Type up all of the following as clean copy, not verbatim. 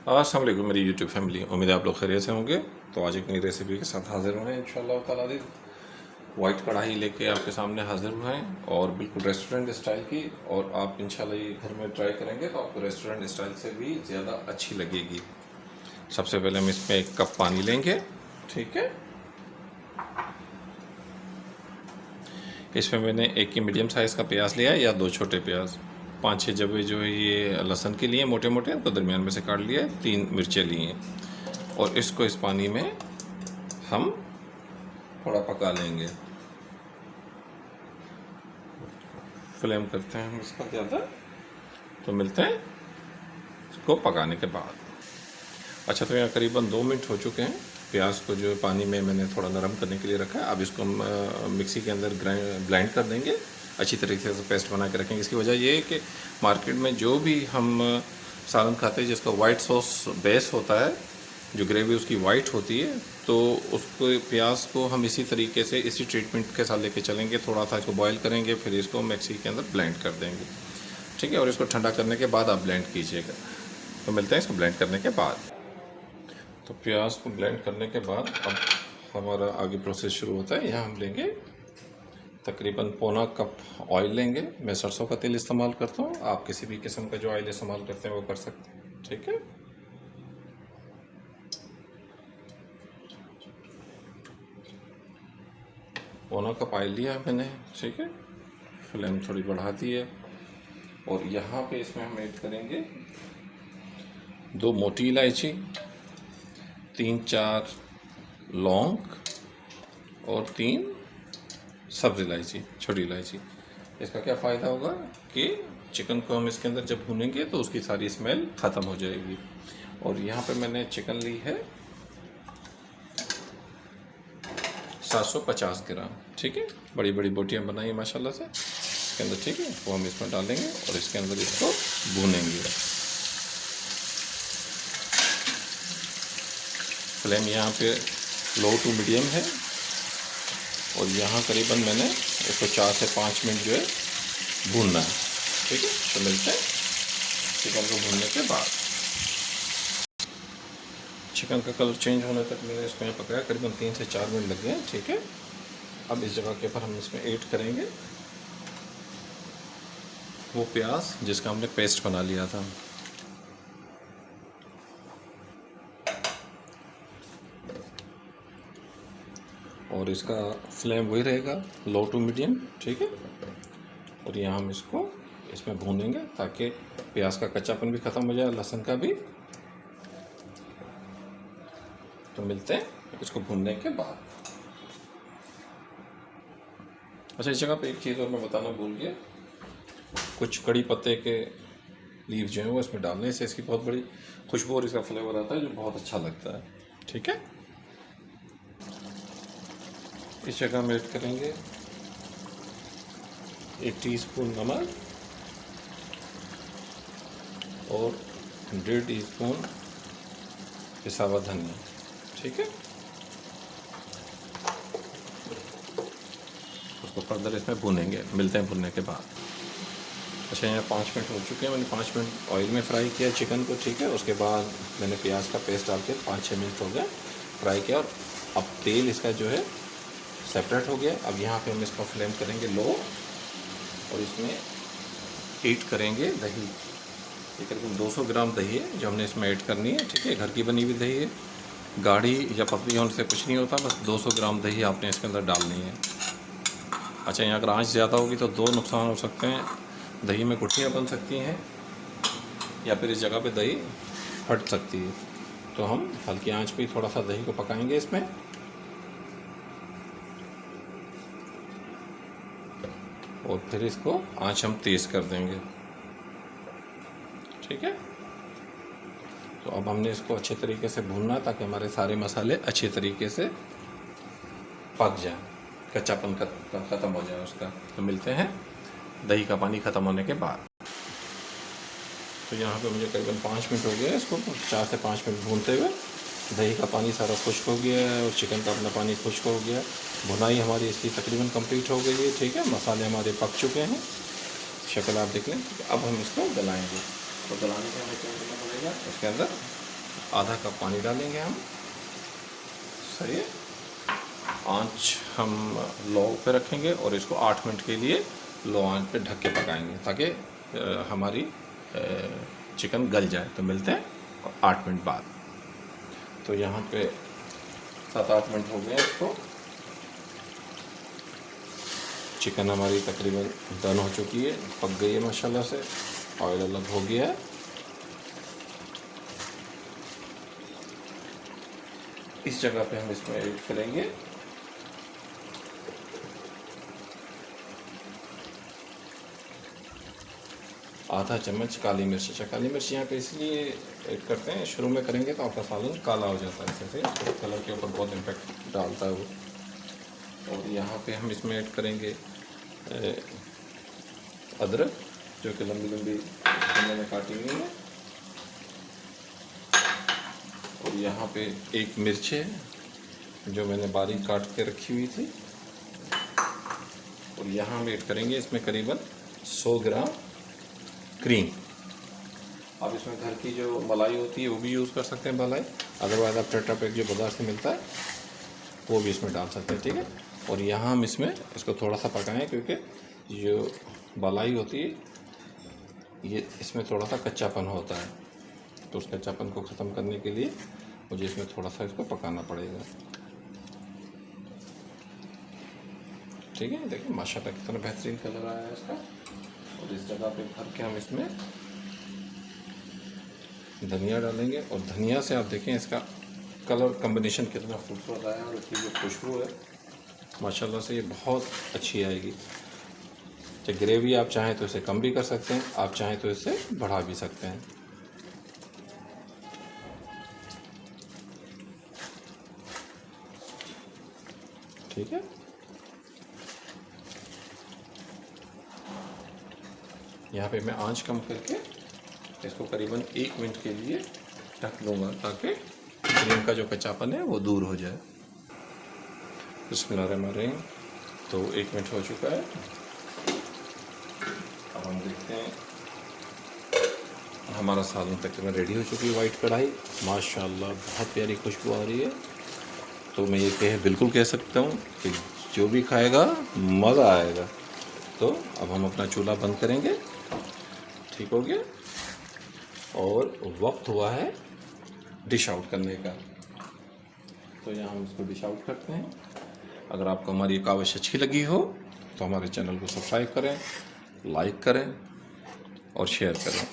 अस्सलाम वालेकुम मेरी यूट्यूब फैमिली, उम्मीद है आप लोग खैरियत से होंगे। तो आज एक नई रेसिपी के साथ हाजिर हुए हैं इंशाल्लाह ताला। वाइट कढ़ाई लेके आपके सामने हाजिर हुए हैं और बिल्कुल रेस्टोरेंट स्टाइल की। और आप इंशाल्लाह ये घर में ट्राई करेंगे तो आपको रेस्टोरेंट स्टाइल से भी ज़्यादा अच्छी लगेगी। सबसे पहले हम इसमें 1 कप पानी लेंगे, ठीक है। इसमें मैंने 1 मीडियम साइज़ का प्याज लिया है या 2 छोटे प्याज, 5-6 जबे जो है ये लहसुन के लिए मोटे मोटे, तो दरमियान में से काट लिया है, 3 मिर्चें ली हैं। और इसको इस पानी में हम थोड़ा पका लेंगे। फ्लेम करते हैं हम इसका ज़्यादा, तो मिलते हैं इसको पकाने के बाद। अच्छा, तो यहाँ करीबन 2 मिनट हो चुके हैं। प्याज को जो है पानी में मैंने थोड़ा नरम करने के लिए रखा है। अब इसको हम मिक्सी के अंदर ब्लेंड कर देंगे, अच्छी तरीके से पेस्ट बना के रखेंगे। इसकी वजह ये है कि मार्केट में जो भी हम सालन खाते हैं जिसका वाइट सॉस बेस होता है, जो ग्रेवी उसकी वाइट होती है, तो उसको प्याज को हम इसी तरीके से इसी ट्रीटमेंट के साथ लेके चलेंगे। थोड़ा सा इसको बॉईल करेंगे, फिर इसको मिक्सी के अंदर ब्लेंड कर देंगे, ठीक है। और इसको ठंडा करने के बाद आप ब्लेंड कीजिएगा। तो मिलते हैं इसको ब्लेंड करने के बाद। तो प्याज को ब्लेंड करने के बाद अब हमारा आगे प्रोसेस शुरू होता है। यहाँ हम लेंगे तकरीबन पौना कप ऑयल लेंगे। मैं सरसों का तेल इस्तेमाल करता हूँ, आप किसी भी किस्म का जो ऑयल इस्तेमाल करते हैं वो कर सकते हैं, ठीक है। पौना कप ऑयल लिया है मैंने, ठीक है। फ्लेम थोड़ी बढ़ा दी है और यहाँ पे इसमें हम ऐड करेंगे 2 मोटी इलायची, 3-4 लौंग और 3 सब्ज़ इलायची, छोटी इलायची। इसका क्या फ़ायदा होगा कि चिकन को हम इसके अंदर जब भूनेंगे तो उसकी सारी स्मेल ख़त्म हो जाएगी। और यहाँ पे मैंने चिकन ली है 750 ग्राम, ठीक है। बड़ी बड़ी बोटियाँ बनाई हैं माशाल्लाह से इसके अंदर, ठीक है। वो हम इसमें डालेंगे और इसके अंदर इसको भूनेंगे। फ्लेम यहाँ पे लो टू मीडियम है और यहाँ करीबन मैंने इसको 4 से 5 मिनट जो है भूनना है, ठीक है। तो मिलते हैं चिकन को भूनने के बाद। चिकन का कलर चेंज होने तक मैंने इसको यहाँ पकाया, करीबन 3 से 4 मिनट लग गए, ठीक है। अब इस जगह के ऊपर हम इसमें ऐड करेंगे वो प्याज जिसका हमने पेस्ट बना लिया था। और इसका फ्लेम वही रहेगा, लो टू मीडियम, ठीक है। और यहाँ हम इसको इसमें भूनेंगे ताकि प्याज का कच्चापन भी ख़त्म हो जाए, लहसुन का भी। तो मिलते हैं इसको भूनने के बाद। अच्छा, इस जगह पे एक चीज़ और मैं बताना भूल गया, कुछ कड़ी पत्ते के लीव जो हैं वो इसमें डालने से इसकी बहुत बड़ी खुशबू और इसका फ्लेवर आता है जो बहुत अच्छा लगता है, ठीक है। इस जगह हम ऐड करेंगे 1 टीस्पून नमक और 1.5 टीस्पून पिसा हुआ धनिया, ठीक है। उसको फर्दर इसमें भूनेंगे, मिलते हैं भुनने के बाद। अच्छा, यहाँ 5 मिनट हो चुके हैं। मैंने 5 मिनट ऑयल में फ्राई किया चिकन को, ठीक है। उसके बाद मैंने प्याज का पेस्ट डाल के 5-6 मिनट हो गए फ्राई किया और अब तेल इसका जो है सेपरेट हो गया। अब यहाँ पे हम इसका फ्लेम करेंगे लो और इसमें ऐड करेंगे दही। ये करीबन 200 ग्राम दही है जो हमने इसमें ऐड करनी है, ठीक है। घर की बनी हुई दही है, गाढ़ी या पतली होने से कुछ नहीं होता, बस 200 ग्राम दही आपने इसके अंदर डालनी है। अच्छा, यहाँ अगर आँच ज़्यादा होगी तो 2 नुकसान हो सकते हैं, दही में गुठलियाँ बन सकती हैं या फिर इस जगह पे दही फट सकती है। तो हम हल्की आंच पे थोड़ा सा दही को पकाएंगे इसमें। और फिर इसको आंच हम तेज़ कर देंगे, ठीक है। तो अब हमने इसको अच्छे तरीके से भूनना ताकि हमारे सारे मसाले अच्छे तरीके से पक जाएं, कच्चापन ख़त्म हो जाए उसका। तो मिलते हैं दही का पानी ख़त्म होने के बाद। तो यहाँ पे मुझे करीबन 5 मिनट हो गए इसको 4 से 5 मिनट भूनते हुए। दही का पानी सारा खुश्क हो गया है और चिकन का अपना पानी खुश्क हो गया। भुनाई हमारी इसकी तकरीबन कंप्लीट हो गई है, ठीक है। मसाले हमारे पक चुके हैं, शक्ल आप देख लें। अब हम इसको गलाएंगे। तो गलाने के हमें क्या करना पड़ेगा, उसके अंदर आधा कप पानी डालेंगे हम। सही है। आंच हम लो पे रखेंगे और इसको 8 मिनट के लिए लो आंच पे ढक के पकाएंगे ताकि हमारी चिकन गल जाए। तो मिलते हैं 8 मिनट बाद। तो यहाँ पे 7-8 मिनट हो गए इसको। चिकन हमारी तकरीबन डन हो चुकी है, पक गई है माशाल्लाह से, ऑयल अलग हो गया है। इस जगह पे हम इसमें ऐड करेंगे आधा चम्मच काली मिर्च। अच्छा, काली मिर्च यहाँ पे इसलिए ऐड करते हैं, शुरू में करेंगे तो आपका सालन काला हो जाता है, इससे तो कलर के ऊपर बहुत इम्पैक्ट डालता है वो। और यहाँ पे हम इसमें ऐड करेंगे अदरक, जो कि लंबी लंबी मैंने काटी हुई है। और यहाँ पे एक मिर्च है जो मैंने बारीक काट के रखी हुई थी। और यहाँ हम ऐड करेंगे इसमें करीबन 100 ग्राम क्रीम। आप इसमें घर की जो मलाई होती है वो भी यूज़ कर सकते हैं, मलाई। अदरवाइज़ आप टेट्रा पैक जो बाज़ार से मिलता है वो भी इसमें डाल सकते हैं, ठीक है। और यहाँ हम इसमें इसको थोड़ा सा पकाएं, क्योंकि जो मलाई होती है ये इसमें थोड़ा सा कच्चापन होता है, तो उस कच्चापन को ख़त्म करने के लिए मुझे इसमें थोड़ा सा इसको पकाना पड़ेगा। ठीक है, देखिए माशाल्लाह कितना बेहतरीन कलर आया है इसका। और इस जगह पे भर के हम इसमें धनिया डालेंगे। और धनिया से आप देखें इसका कलर कॉम्बिनेशन कितना खूबसूरत आया है, और इसकी जो खुशबू है माशाल्लाह से ये बहुत अच्छी आएगी। तो ग्रेवी आप चाहें तो इसे कम भी कर सकते हैं, आप चाहें तो इसे बढ़ा भी सकते हैं। ठीक है, यहाँ पे मैं आंच कम करके इसको करीबन 1 मिनट के लिए ढक लूँगा ताकि क्रीम का जो कच्चापन है वो दूर हो जाए। बिस्मिल्लाहिर्रहमानिर्रहीम। तो 1 मिनट हो चुका है। अब हम देखते हैं, हमारा सालन तकरीबन रेडी हो चुकी है। वाइट कढ़ाई माशाल्लाह बहुत प्यारी खुशबू आ रही है। तो मैं ये बिल्कुल कह सकता हूँ कि जो भी खाएगा मज़ा आएगा। तो अब हम अपना चूल्हा बंद करेंगे। ठीक हो गया, और वक्त हुआ है डिश आउट करने का। तो यहाँ हम इसको डिश आउट करते हैं। अगर आपको हमारी काविश अच्छी लगी हो तो हमारे चैनल को सब्सक्राइब करें, लाइक करें और शेयर करें।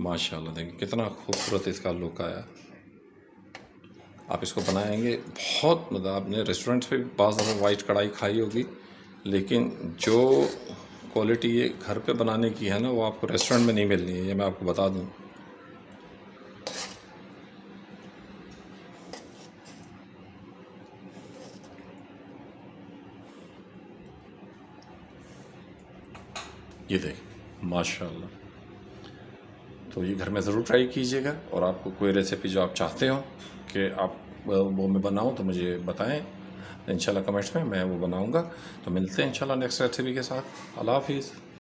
माशाल्लाह देखिए कितना खूबसूरत इसका लुक आया। आप इसको बनाएंगे बहुत, मतलब आपने रेस्टोरेंट्स पे बाज़ दफ़ा वाइट कढ़ाई खाई होगी, लेकिन जो क्वालिटी ये घर पे बनाने की है ना, वो आपको रेस्टोरेंट में नहीं मिलनी है, ये मैं आपको बता दूं। ये देख माशाल्लाह। तो ये घर में ज़रूर ट्राई कीजिएगा। और आपको कोई रेसिपी जो आप चाहते हो कि आप वो मैं बनाऊं तो मुझे बताएं, इंशाल्लाह कमेंट्स में मैं वो बनाऊंगा। तो मिलते हैं इंशाल्लाह नेक्स्ट रेसिपी के साथ। अल्लाह हाफिज़।